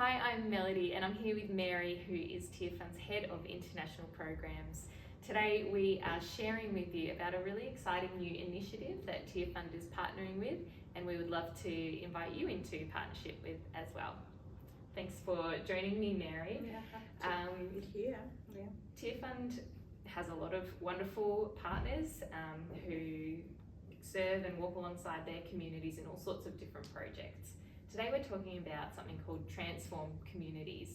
Hi, I'm Melody and I'm here with Mary, who is Tearfund's Head of International Programs. Today we are sharing with you about a really exciting new initiative that Tearfund is partnering with, and we would love to invite you into partnership with as well. Thanks for joining me, Mary. Yeah, Tearfund has a lot of wonderful partners who serve and walk alongside their communities in all sorts of different projects. Today we're talking about something called Transform Communities,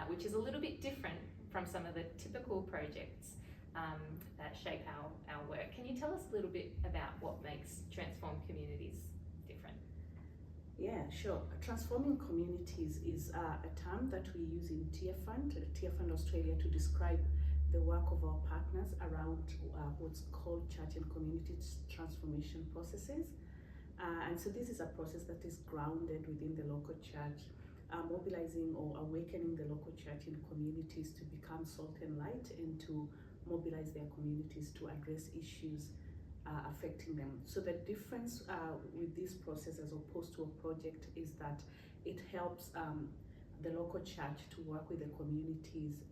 which is a little bit different from some of the typical projects that shape our work. Can you tell us a little bit about what makes Transform Communities different? Yeah, sure. Transforming communities is a term that we use in Tearfund Australia, to describe the work of our partners around what's called church and community transformation processes. And so this is a process that is grounded within the local church, mobilizing or awakening the local church in communities to become salt and light and to mobilize their communities to address issues affecting them. So the difference with this process as opposed to a project is that it helps the local church to work with the communities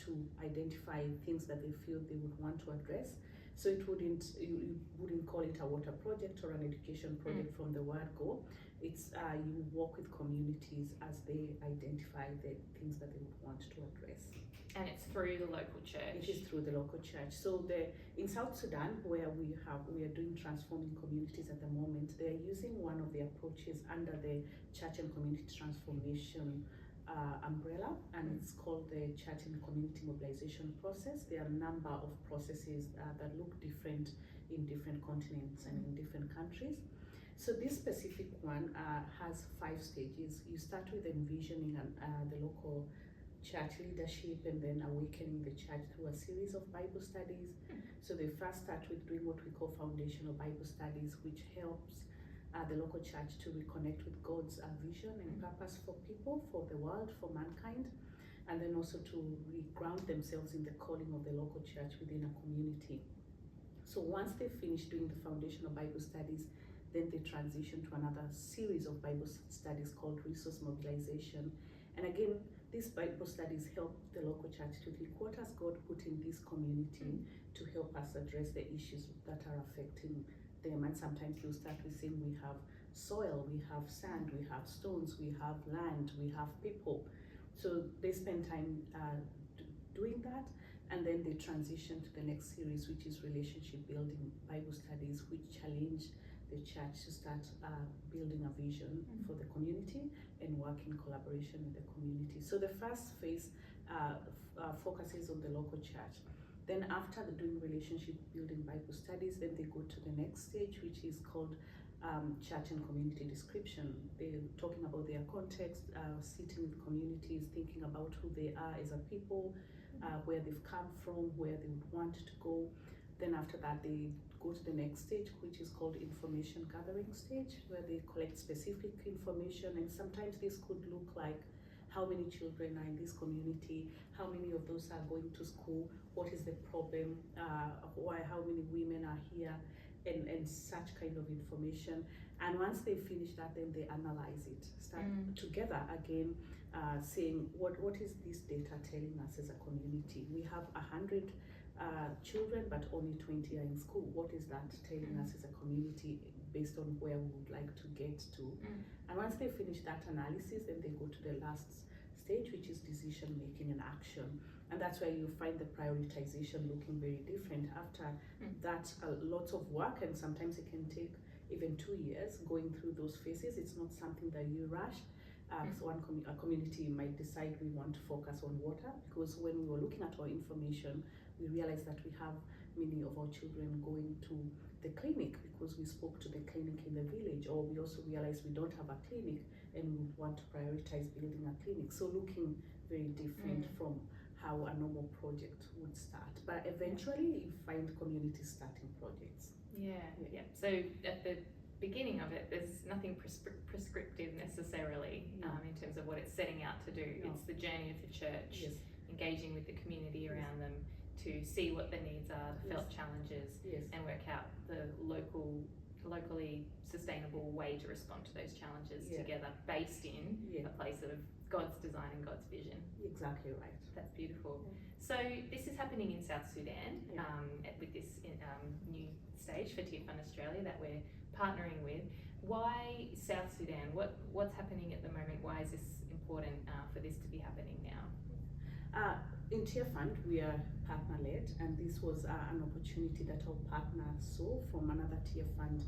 to identify things that they feel they would want to address. So you wouldn't call it a water project or an education project from the word go. It's you work with communities as they identify the things that they would want to address. And it's through the local church. It is through the local church. So in South Sudan, where we are doing transforming communities at the moment, they are using one of the approaches under the church and community transformation umbrella, and it's called the church and community mobilization process. There are a number of processes that look different in different continents and in different countries. So this specific one has 5 stages. You start with envisioning the local church leadership and then awakening the church through a series of Bible studies. So they first start with doing what we call foundational Bible studies, which helps the local church to reconnect with God's vision and purpose for people, for the world, for mankind, and then also to reground themselves in the calling of the local church within a community. So once they finish doing the foundational Bible studies, then they transition to another series of Bible studies called resource mobilization. And again, these Bible studies help the local church to think, what has God put in this community to help us address the issues that are affecting them? And sometimes they'll start with saying, we have soil, we have sand, we have stones, we have land, we have people. So they spend time doing that, and then they transition to the next series, which is relationship building Bible studies, which challenge the church to start building a vision for the community and work in collaboration with the community. So the first phase focuses on the local church. Then after doing relationship building Bible studies, then they go to the next stage, which is called church and community description. They're talking about their context, sitting with communities, thinking about who they are as a people, where they've come from, where they would want to go. Then after that, they go to the next stage, which is called information gathering stage, where they collect specific information. And sometimes this could look like how many children are in this community, how many of those are going to school, what is the problem, how many women are here, and such kind of information. And once they finish that, then they analyze it, start together again, saying what is this data telling us as a community? We have 100 children, but only 20 are in school. What is that telling us as a community based on where we would like to get to? And once they finish that analysis, then they go to the last stage, which is decision making and action. And that's where you find the prioritization looking very different. After that, lots of work, and sometimes it can take even 2 years going through those phases. It's not something that you rush. So a community might decide we want to focus on water, because when we were looking at our information, we realized that we have many of our children going to the clinic because we spoke to the clinic in the village, or we also realized we don't have a clinic and we want to prioritize building a clinic. So looking very different from how a normal project would start. But eventually you find communities starting projects. Yeah. So at the beginning of it, there's nothing prescriptive necessarily in terms of what it's setting out to do. It's the journey of the church, engaging with the community around them to see what the needs are, the felt challenges, and work out the locally sustainable way to respond to those challenges together, based in a place of God's design and God's vision. Exactly right. That's beautiful. Yeah. So this is happening in South Sudan, Yeah. with this new stage for Tear Fund Australia that we're partnering with. Why South Sudan? What's happening at the moment? Why is this important for this to be happening now? In Tear Fund, we are partner-led, and this was an opportunity that our partner saw from another Tear Fund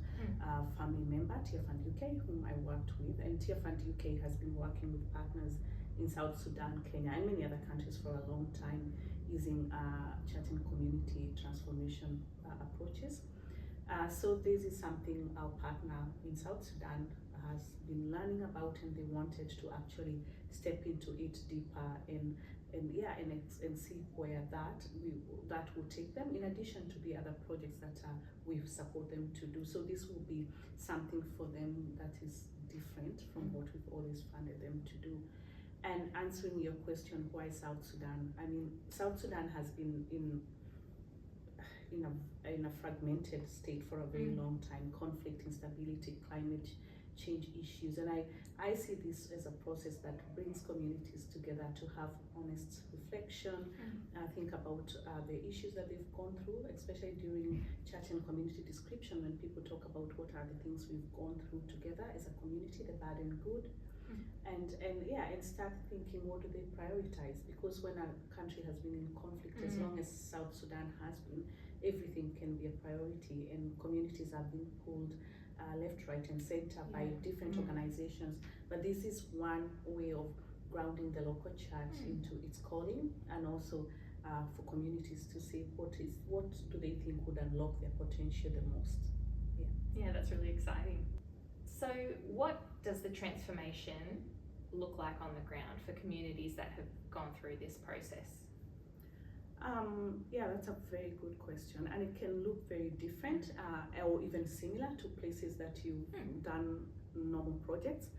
family member, Tear Fund UK, whom I worked with. And Tear Fund UK has been working with partners in South Sudan, Kenya, and many other countries for a long time using church and community transformation approaches. So this is something our partner in South Sudan has been learning about, and they wanted to actually step into it deeper and see where that will take them, in addition to the other projects that we support them to do. So this will be something for them that is different from what we've always funded them to do. And answering your question, why South Sudan? I mean, South Sudan has been in a fragmented state for a very long time. Conflict, instability, climate change issues, and I see this as a process that brings communities together to have honest reflection, think about the issues that they've gone through, especially during church and community description, when people talk about what are the things we've gone through together as a community, the bad and good, and start thinking, what do they prioritize? Because when a country has been in conflict, as long as South Sudan has been, everything can be a priority, and communities are being pulled left, right, and center by different organizations. But this is one way of grounding the local church into its calling, and also for communities to see what do they think would unlock their potential the most. Yeah, that's really exciting. So what does the transformation look like on the ground for communities that have gone through this process? That's a very good question, and it can look very different or even similar to places that you've done normal projects.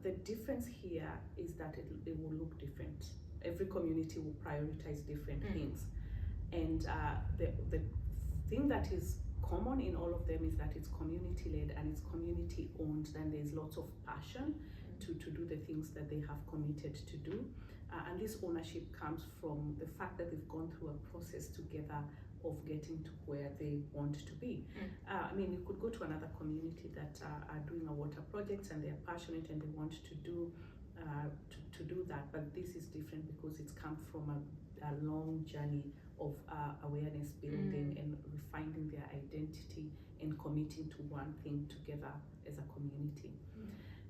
The difference here is that it will look different. Every community will prioritize different things, and the thing that is common in all of them is that it's community-led and it's community-owned. Then there's lots of passion to do the things that they have committed to do. And this ownership comes from the fact that they've gone through a process together of getting to where they want to be. I mean, you could go to another community that are doing a water project and they're passionate and they want to do that, but this is different because it's come from a long journey of awareness building and refining their identity and committing to one thing together as a community.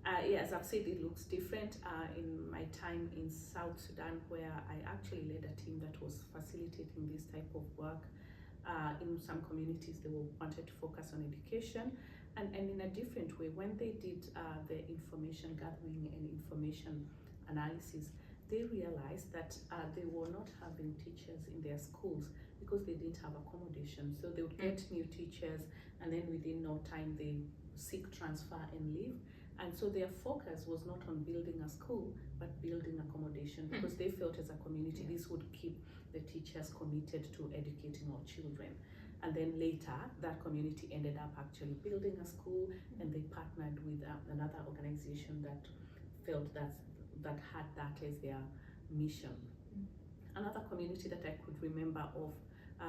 As I've said, it looks different. In my time in South Sudan, where I actually led a team that was facilitating this type of work, in some communities they wanted to focus on education, and in a different way. When they did the information gathering and information analysis, they realized that they were not having teachers in their schools because they didn't have accommodation. So they would get new teachers, and then within no time they seek transfer and leave. And so their focus was not on building a school, but building accommodation, because they felt as a community this would keep the teachers committed to educating our children. And then later, that community ended up actually building a school, and they partnered with another organization that felt that had that as their mission. Another community that I could remember of,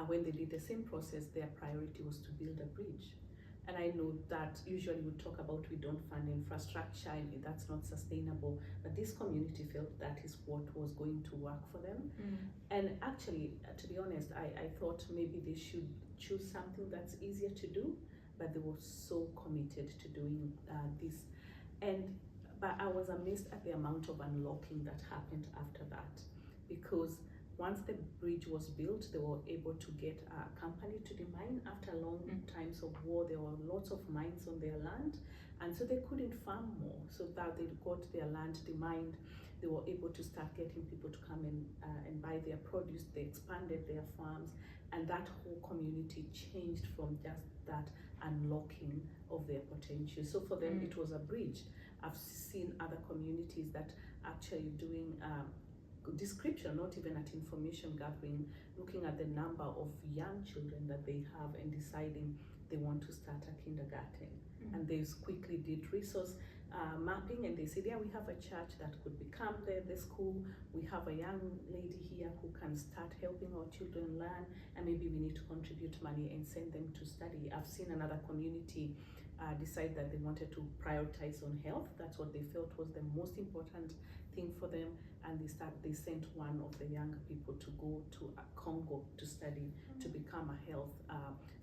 when they did the same process, their priority was to build a bridge. And I know that usually we talk about we don't fund infrastructure and that's not sustainable, but this community felt that is what was going to work for them. And actually, to be honest, I thought maybe they should choose something that's easier to do, but they were so committed to doing this. But I was amazed at the amount of unlocking that happened after that, because once the bridge was built, they were able to get a company to demine. After long times of war, there were lots of mines on their land, and so they couldn't farm more. So that they got their land demined, they were able to start getting people to come in and buy their produce. They expanded their farms, and that whole community changed from just that unlocking of their potential. So for them, it was a bridge. I've seen other communities that actually doing description, not even at information gathering, looking at the number of young children that they have and deciding they want to start a kindergarten. And they quickly did resource mapping, and they said, yeah, we have a church that could become the school. We have a young lady here who can start helping our children learn, and maybe we need to contribute money and send them to study. I've seen another community decide that they wanted to prioritize on health. That's what they felt was the most important thing for them, and they sent one of the younger people to go to Congo to study, to become a health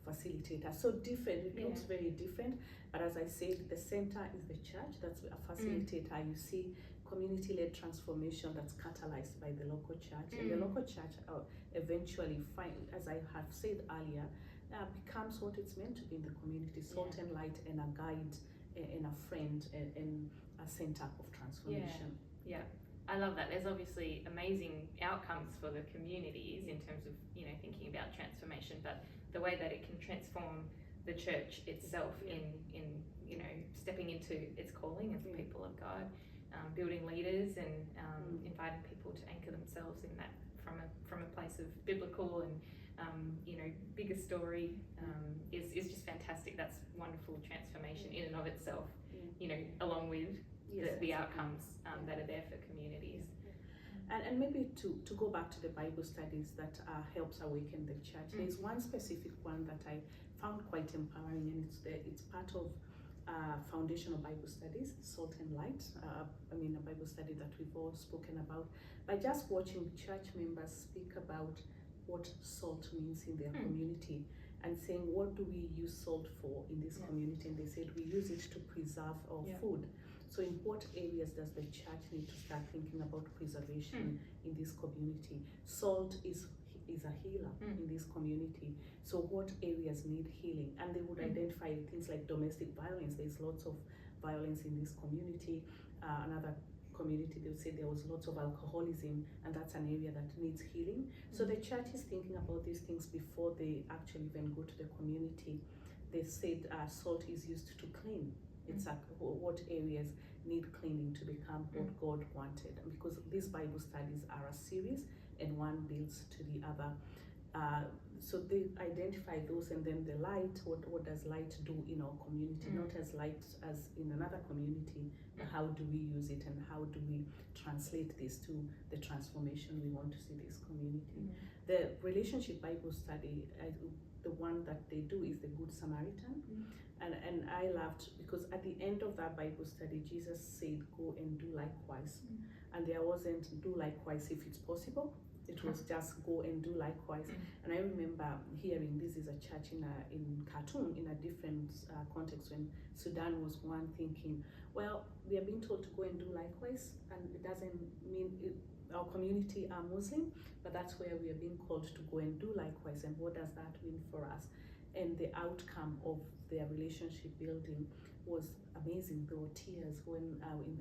facilitator. So different, it looks very different, but as I said, the center is the church. That's a facilitator. You see community-led transformation that's catalyzed by the local church, and the local church eventually as I have said earlier, becomes what it's meant to be in the community: salt and light, and a guide, and a friend, and a center of transformation. Yeah. I love that. There's obviously amazing outcomes for the communities in terms of, thinking about transformation, but the way that it can transform the church itself in stepping into its calling as people of God, building leaders, and inviting people to anchor themselves in that from a place of biblical and bigger story is just fantastic. That's wonderful transformation in and of itself, along with the outcomes that are there for communities. And maybe to go back to the Bible studies that helps awaken the church, there's one specific one that I found quite empowering, and it's part of foundational Bible studies, Salt and Light. A Bible study that we've all spoken about, by just watching church members speak about what salt means in their community, and saying, what do we use salt for in this community? And they said, we use it to preserve our food. So in what areas does the church need to start thinking about preservation in this community? Salt is a healer in this community. So what areas need healing? And they would identify things like domestic violence. There's lots of violence in this community. Another community, they would say there was lots of alcoholism, and that's an area that needs healing. So the church is thinking about these things before they actually even go to the community. They said salt is used to clean. It's what areas need cleaning to become what God wanted. And because these Bible studies are a series, and one builds to the other. So they identify those, and then the light, what does light do in our community? Not as light as in another community, but how do we use it, and how do we translate this to the transformation we want to see this community? The relationship Bible study, the one that they do is the Good Samaritan. And I loved, because at the end of that Bible study, Jesus said, go and do likewise. And there wasn't do likewise if it's possible. It was just go and do likewise. And I remember hearing this is a church in Khartoum, in a different context, when Sudan was one, thinking, well, we are being told to go and do likewise, and it doesn't mean our community are Muslim, but that's where we are being called to go and do likewise. And what does that mean for us? And the outcome of their relationship building was amazing. There were tears when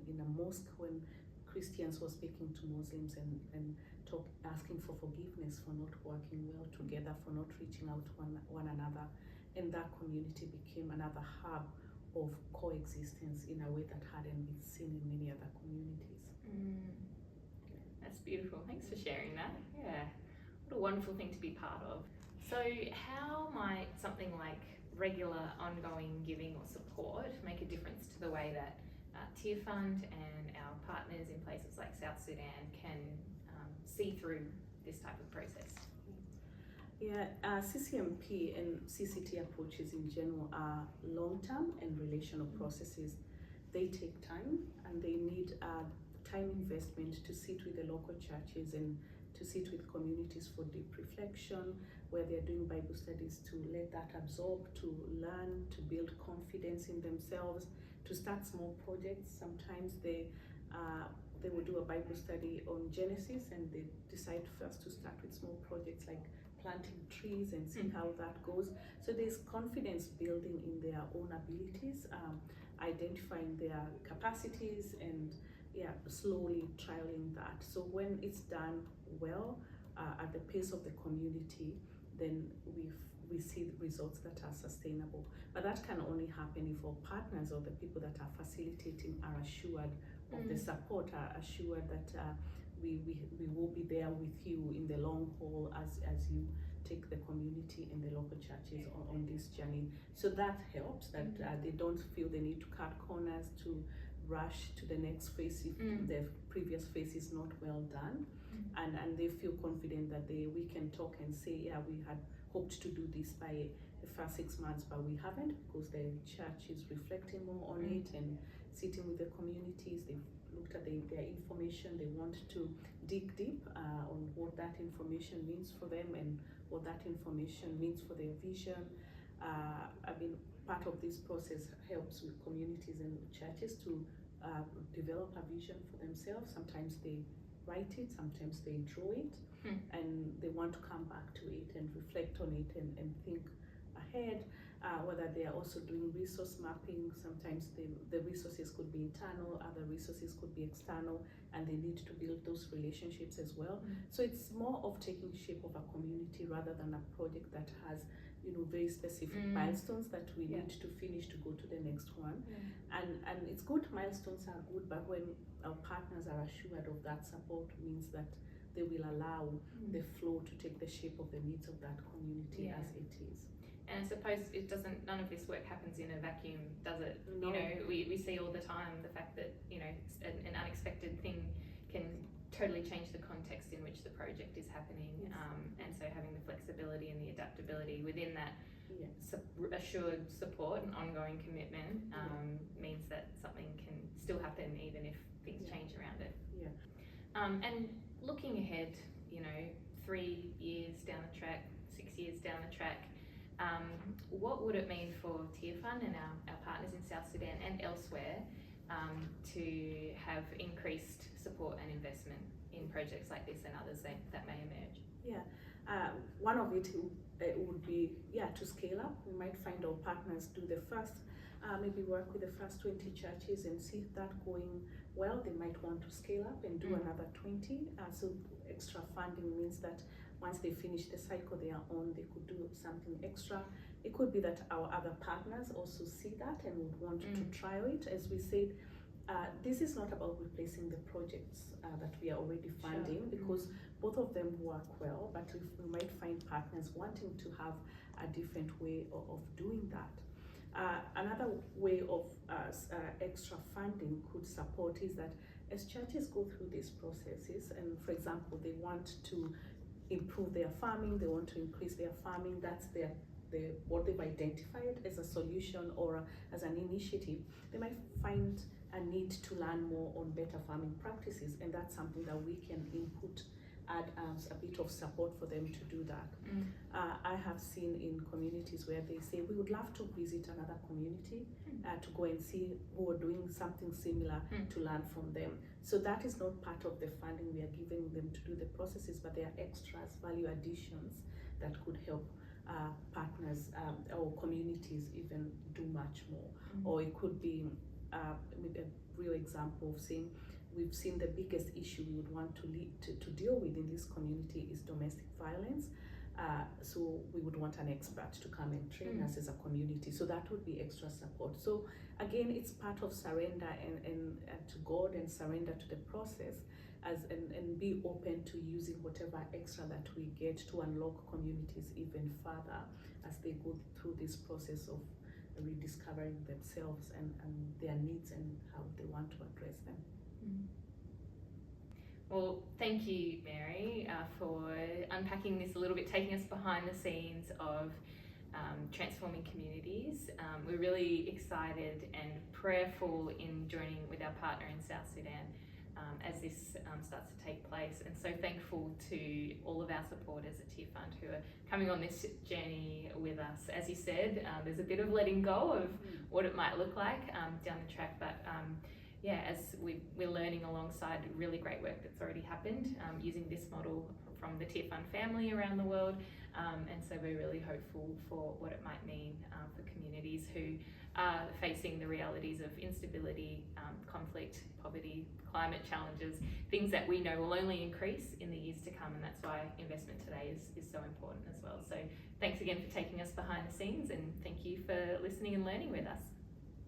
in a mosque, when Christians were speaking to Muslims and asking for forgiveness for not working well together, for not reaching out to one another. And that community became another hub of coexistence in a way that hadn't been seen in many other communities. That's beautiful. Thanks for sharing that. Yeah, what a wonderful thing to be part of. So how might something like regular ongoing giving or support make a difference to the way that Tear Fund and our partners in places like South Sudan can see through this type of process? Yeah, CCMP and CCT approaches in general are long-term and relational processes. They take time, and they need time investment to sit with the local churches and to sit with communities for deep reflection, where they're doing Bible studies, to let that absorb, to learn, to build confidence in themselves, to start small projects. Sometimes they will do a Bible study on Genesis, and they decide first to start with small projects like planting trees and see how that goes. So there's confidence building in their own abilities, identifying their capacities, and slowly trialing that. So when it's done well at the pace of the community, then we see the results that are sustainable. But that can only happen if our partners or the people that are facilitating are assured of the support, are assured that we will be there with you in the long haul as you take the community and the local churches on this journey. So that helps, that they don't feel the need to cut corners, to rush to the next phase if the previous phase is not well done. And they feel confident that we can talk and say, yeah, we had hoped to do this by the first 6 months, but we haven't, because the church is reflecting more on it and sitting with the communities. They've looked at their information. They want to dig deep on what that information means for them and what that information means for their vision. I mean, part of this process helps with communities and churches to develop a vision for themselves. Sometimes they write it, sometimes they draw it, and they want to come back to it and reflect on it and think ahead. Whether they are also doing resource mapping. Sometimes the resources could be internal, other resources could be external, and they need to build those relationships as well. So it's more of taking shape of a community rather than a project that has, you know, very specific milestones that we need to finish to go to the next one. And it's good, milestones are good, but when our partners are assured of that support, means that they will allow the flow to take the shape of the needs of that community as it is. And I suppose none of this work happens in a vacuum, does it? No. You know, we see all the time the fact that, you know, an unexpected thing can totally change the context in which the project is happening. And so having the flexibility and the adaptability within that assured support and ongoing commitment means that something can still happen even if things change around it. And looking ahead, you know, 3 years down the track, 6 years down the track, what would it mean for Tearfund and our partners in South Sudan and elsewhere to have increased support and investment in projects like this and others that may emerge? One of it would be to scale up. We might find our partners do the first, maybe work with the first 20 churches and see that going well. They might want to scale up and do another 20. So extra funding means that once they finish the cycle they are on, they could do something extra. It could be that our other partners also see that and would want to trial it. As we said, this is not about replacing the projects that we are already funding, because both of them work well, but if we might find partners wanting to have a different way of doing that. Another way of extra funding could support is that as churches go through these processes, and for example, they want to improve their farming, they want to increase their farming, that's what they've identified as a solution or as an initiative, they might find a need to learn more on better farming practices, and that's something that we can add a bit of support for them to do that. I have seen in communities where they say, we would love to visit another community to go and see who are doing something similar to learn from them. So that is not part of the funding we are giving them to do the processes, but they are extras, value additions that could help partners or communities even do much more. Or it could be with a real example of saying, we've seen the biggest issue we would want to deal with in this community is domestic violence. So we would want an expert to come and train us as a community. So that would be extra support. So again, it's part of surrender and to God and surrender to the process, and be open to using whatever extra that we get to unlock communities even further as they go through this process of rediscovering themselves and their needs and how they want to address them. Well, thank you, Mary, for unpacking this a little bit, taking us behind the scenes of transforming communities. We're really excited and prayerful in joining with our partner in South Sudan as this starts to take place, and so thankful to all of our supporters at Tearfund who are coming on this journey with us. As you said, there's a bit of letting go of what it might look like down the track, but as we're learning alongside really great work that's already happened using this model from the Tearfund family around the world, and so we're really hopeful for what it might mean for communities who are facing the realities of instability, conflict, poverty, climate challenges, things that we know will only increase in the years to come, and that's why investment today is so important as well. So thanks again for taking us behind the scenes, and thank you for listening and learning with us.